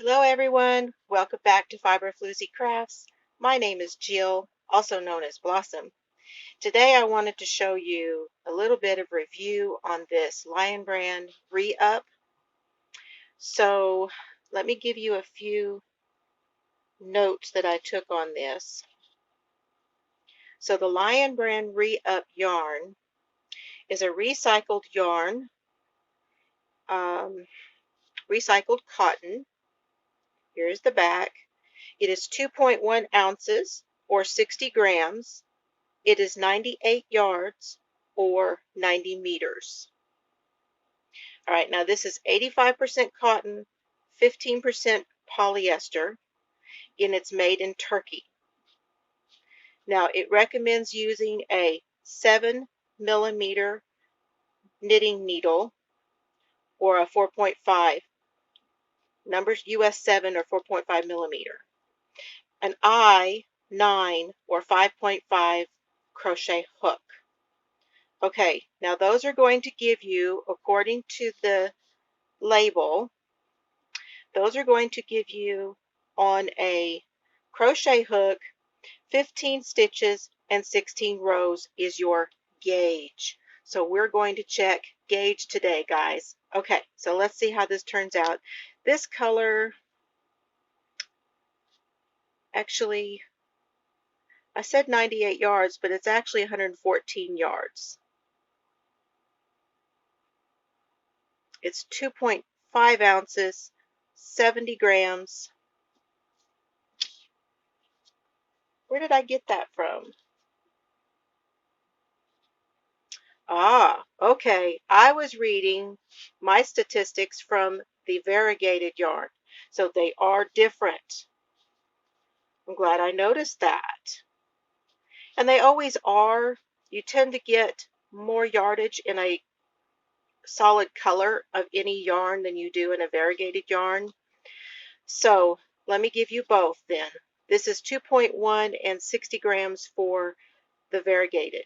Hello everyone, welcome back to Fiber Floozie Crafts. My name is Jill, also known as Blossom. Today I wanted to show you a little bit of review on this LeeAnn brand re-up. So let me give you a few notes that I took on this. So the LeeAnn brand re-up yarn is a recycled yarn, recycled cotton. Here's the back. It is 2.1 ounces or 60 grams. It is 98 yards or 90 meters. All right, now this is 85% cotton, 15% polyester, and it's made in Turkey. Now it recommends using a 7mm knitting needle or a 4.5, numbers US 7 or 4.5 millimeter, an I-9 or 5.5 crochet hook. Okay, now those are going to give you, according to the label, those are going to give you on a crochet hook 15 stitches and 16 rows is your gauge. So we're going to check gauge today, guys. Okay, so let's see how this turns out. This color, actually, I said 98 yards, but it's actually 114 yards. It's 2.5 ounces, 70 grams. Where did I get that from? Ah, okay. I was reading my statistics from the variegated yarn. So they are different. I'm glad I noticed that. And they always are. You tend to get more yardage in a solid color of any yarn than you do in a variegated yarn. So let me give you both then. This is 2.1 and 60 grams for the variegated.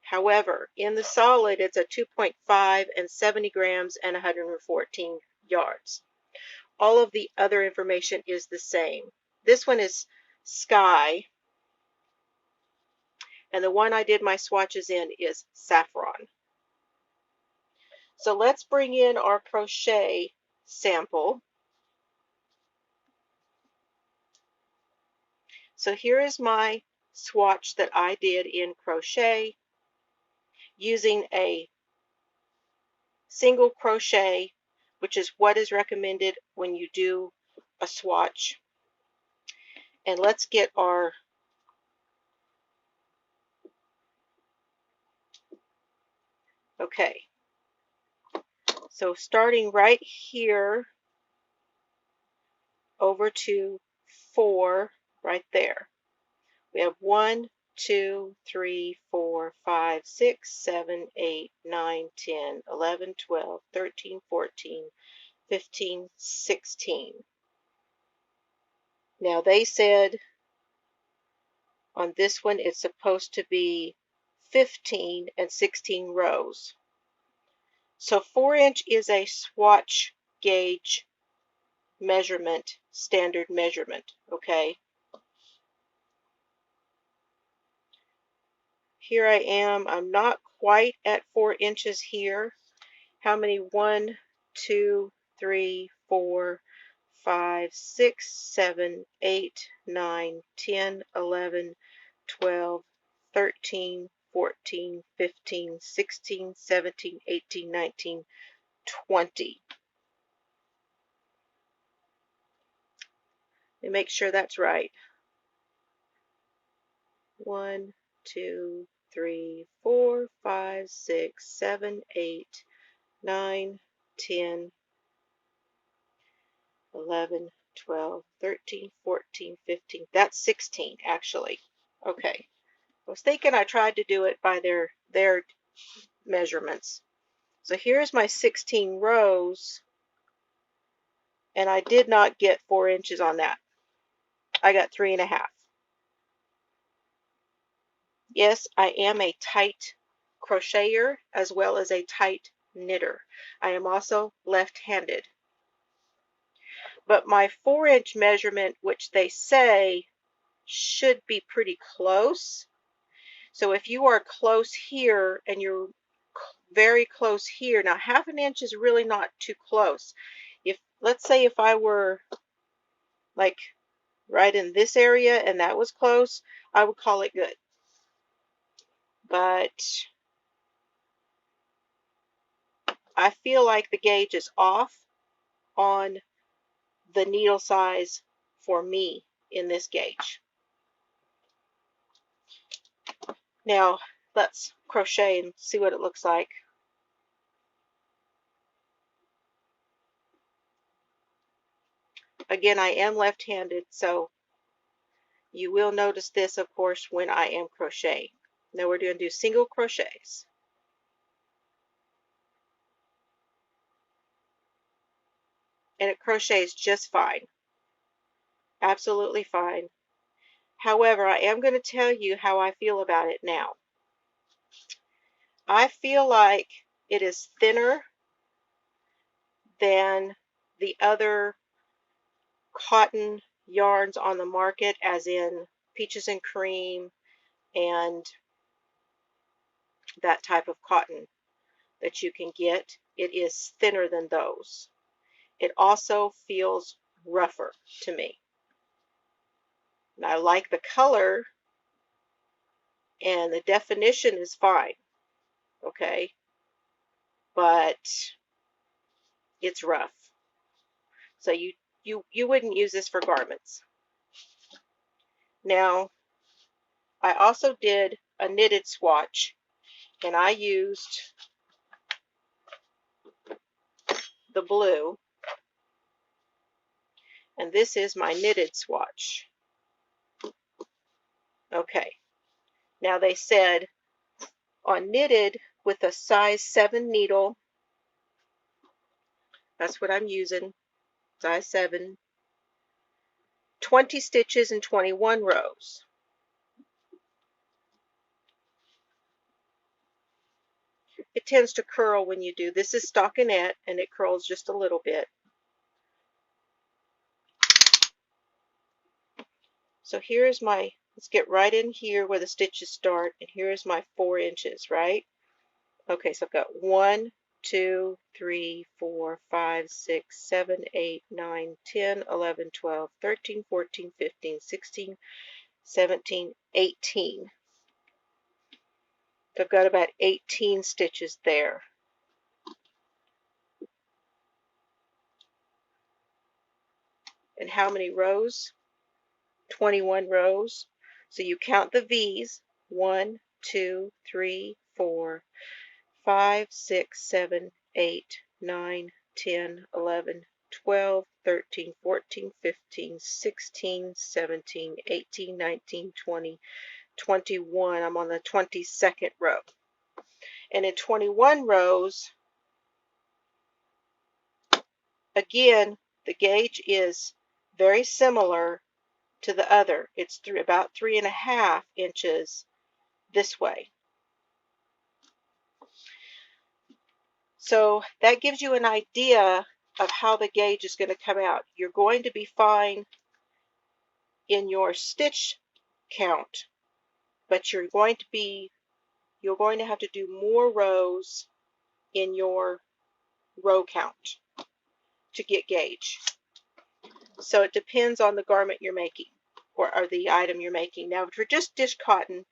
However, in the solid, it's a 2.5 and 70 grams and 114 yards. All of the other information is the same. This one is Sky, and the one I did my swatches in is Saffron. So let's bring in our crochet sample. So here is my swatch that I did in crochet using a single crochet, which is what is recommended when you do a swatch. And let's get our okay. So starting right here over to 4 right there. We have 1, 2, 3, 4, 5, 6, 7, 8, 9, 10, 11, 12, 13, 14, 15, 16. Now they said on this one it's supposed to be 15 and 16 rows. So 4-inch is a swatch gauge measurement, standard measurement, okay? Here I am. I'm not quite at 4 inches here. How many? 1, 2, 3, 4, 5, 6, 7, 8, 9, 10, 11, 12, 13, 14, 15, 16, 17, 18, 19, 20. Let me make sure that's right. 1, 2, 3, 4, 5, 6, 7, 8, 9, 10, 11, 12, 13, 14, 15. That's 16 actually. Okay. I was thinking I tried to do it by their measurements. So here's my 16 rows, and I did not get 4 inches on that. I got 3.5. Yes, I am a tight crocheter as well as a tight knitter. I am also left-handed. but my 4-inch measurement, which they say should be pretty close. So if you are close here and you're very close here, now 1/2 inch is really not too close. If, let's say if I were like right in this area and that was close, I would call it good. But I feel like the gauge is off on the needle size for me in this gauge. Now let's crochet and see what it looks like. Again, I am left-handed, so you will notice this, of course, when I am crocheting. Now we're going to do single crochets. And it crochets just fine. Absolutely fine. However, I am going to tell you how I feel about it now. I feel like it is thinner than the other cotton yarns on the market, as in Peaches and Cream and that type of cotton that you can get. It is thinner than those. It also feels rougher to me. And I like the color, and the definition is fine, okay? But it's rough. So you wouldn't use this for garments. Now, I also did a knitted swatch, and I used the blue, and this is my knitted swatch. Okay, now they said on knitted with a size 7 needle, that's what I'm using, size 7, 20 stitches and 21 rows. It tends to curl when you do. This is stockinette, and it curls just a little bit. So here's my, let's get right in here where the stitches start, and here's my 4 inches, right? Okay, so I've got 1, 2, 3, 4, 5, 6, 7, 8, 9, 10, 11, 12, 13, 14, 15, 16, 17, 18. So I've got about 18 stitches there. And how many rows? 21 rows. So you count the V's. 1, 2, 3, 4, 5, 6, 7, 8, 9, 10, 11, 12, 13, 14, 15, 16, 17, 18, 19, 20, 21. I'm on the 22nd row. And in 21 rows, again, the gauge is very similar to the other. It's about 3.5 inches this way. So that gives you an idea of how the gauge is going to come out. You're going to be fine in your stitch count, but you're going to have to do more rows in your row count to get gauge. So it depends on the garment you're making, or the item you're making. Now, for just dish cotton,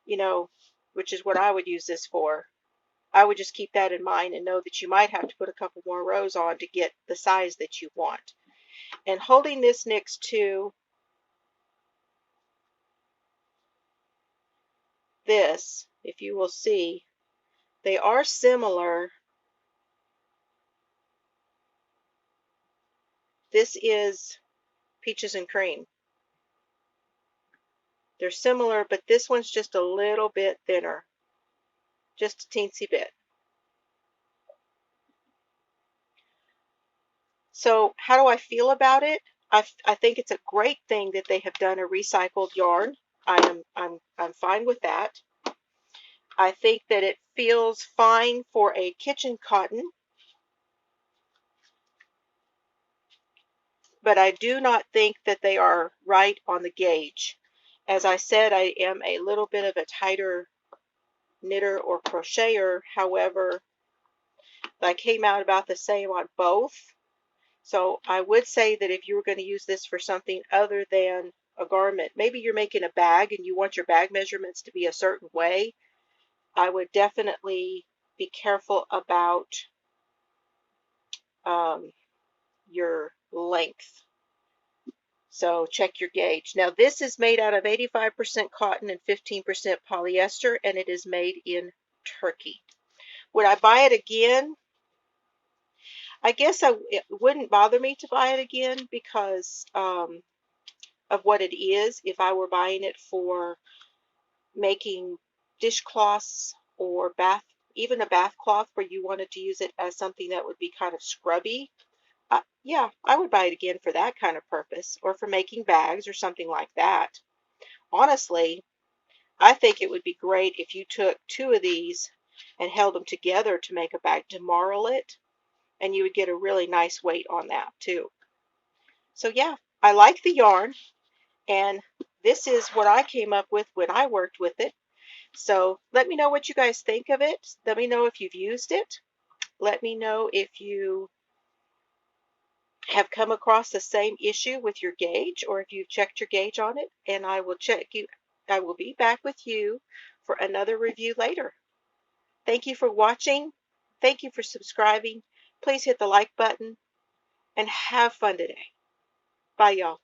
you know, which is what I would use this for, I would just keep that in mind and know that you might have to put a couple more rows on to get the size that you want. And holding this next to this, if you will see, they are similar. This is Peaches and Cream. They're similar, but this one's just a little bit thinner. Just a teensy bit. So how do I feel about it? I think it's a great thing that they have done a recycled yarn. I'm fine with that. I think that it feels fine for a kitchen cotton. but I do not think that they are right on the gauge. As I said, I am a little bit of a tighter knitter or crocheter. However, I came out about the same on both. So I would say that if you were going to use this for something other than a garment, maybe you're making a bag and you want your bag measurements to be a certain way, I would definitely be careful about your length. So check your gauge. Now this is made out of 85% cotton and 15% polyester, and it is made in Turkey. Would I buy it again? I guess it wouldn't bother me to buy it again because of what it is. If I were buying it for making dishcloths or even a bath cloth where you wanted to use it as something that would be kind of scrubby, yeah, I would buy it again for that kind of purpose, or for making bags or something like that. Honestly, I think it would be great if you took two of these and held them together to make a bag to marl it, and you would get a really nice weight on that too. So yeah, I like the yarn, and this is what I came up with when I worked with it. So let me know what you guys think of it. Let me know if you've used it. Let me know if you have come across the same issue with your gauge, or if you've checked your gauge on it, and I will be back with you for another review later. Thank you for watching. Thank you for subscribing. Please hit the like button and have fun today. Bye, y'all.